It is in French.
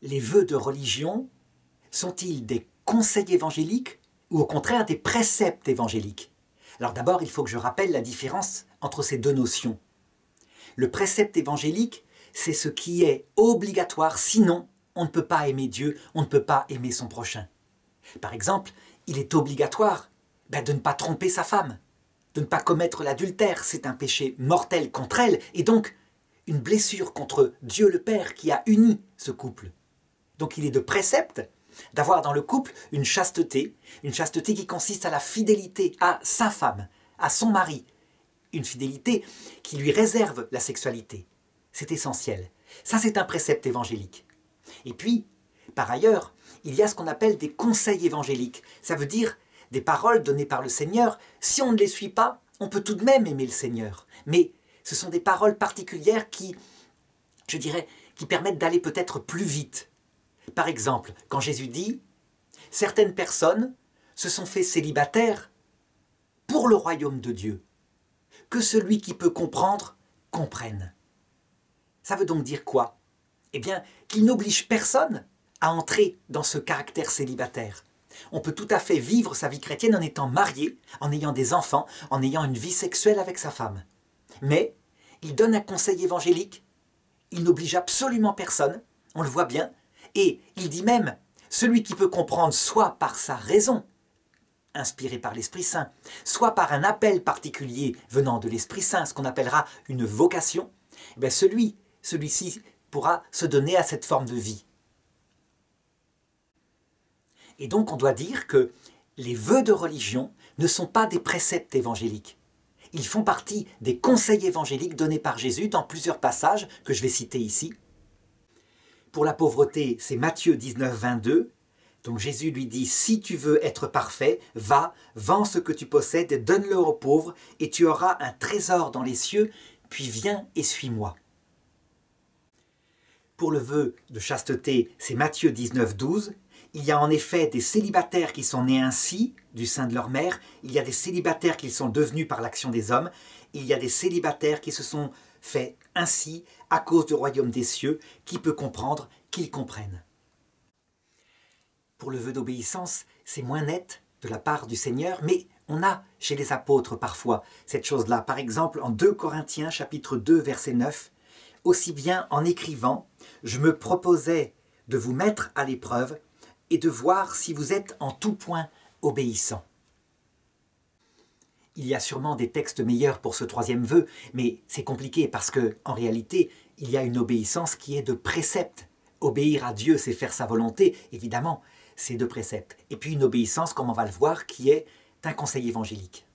les vœux de religion sont-ils des conseils évangéliques ou au contraire des préceptes évangéliques? Alors d'abord, il faut que je rappelle la différence entre ces deux notions. Le précepte évangélique, c'est ce qui est obligatoire, sinon on ne peut pas aimer Dieu, on ne peut pas aimer son prochain. Par exemple, il est obligatoire de ne pas tromper sa femme, de ne pas commettre l'adultère, c'est un péché mortel contre elle, et donc une blessure contre Dieu le Père qui a uni ce couple. Donc il est de précepte d'avoir dans le couple une chasteté qui consiste à la fidélité à sa femme, à son mari, une fidélité qui lui réserve la sexualité. C'est essentiel. Ça, c'est un précepte évangélique. Et puis, par ailleurs, il y a ce qu'on appelle des conseils évangéliques. Ça veut dire des paroles données par le Seigneur. Si on ne les suit pas, on peut tout de même aimer le Seigneur. Mais ce sont des paroles particulières qui permettent d'aller peut-être plus vite. Par exemple, quand Jésus dit « Certaines personnes se sont fait célibataires pour le royaume de Dieu. Que celui qui peut comprendre, comprenne. » Ça veut donc dire quoi? Eh bien, qu'il n'oblige personne à entrer dans ce caractère célibataire. On peut tout à fait vivre sa vie chrétienne en étant marié, en ayant des enfants, en ayant une vie sexuelle avec sa femme. Mais il donne un conseil évangélique, il n'oblige absolument personne, on le voit bien, et il dit même, celui qui peut comprendre soit par sa raison, inspiré par l'Esprit Saint, soit par un appel particulier venant de l'Esprit Saint, ce qu'on appellera une vocation, eh celui-ci pourra se donner à cette forme de vie. Et donc on doit dire que les vœux de religion ne sont pas des préceptes évangéliques. Ils font partie des conseils évangéliques donnés par Jésus dans plusieurs passages que je vais citer ici. Pour la pauvreté, c'est Matthieu 19, 22. Donc Jésus lui dit « Si tu veux être parfait, va, vends ce que tu possèdes et donne-le aux pauvres, et tu auras un trésor dans les cieux, puis viens et suis-moi. » Pour le vœu de chasteté, c'est Matthieu 19, 12. Il y a en effet des célibataires qui sont nés ainsi, du sein de leur mère. Il y a des célibataires qui sont devenus par l'action des hommes. Il y a des célibataires qui se sont faits ainsi à cause du royaume des cieux. Qui peut comprendre, qu'ils comprennent. Pour le vœu d'obéissance, c'est moins net de la part du Seigneur, mais on a chez les apôtres parfois cette chose-là. Par exemple, en 2 Corinthiens, chapitre 2, verset 9, « Aussi bien en écrivant, je me proposais de vous mettre à l'épreuve et de voir si vous êtes en tout point obéissant. » Il y a sûrement des textes meilleurs pour ce troisième vœu, mais c'est compliqué parce qu'en réalité, il y a une obéissance qui est de précepte. Obéir à Dieu, c'est faire sa volonté, évidemment, c'est de précepte. Et puis une obéissance, comme on va le voir, qui est un conseil évangélique.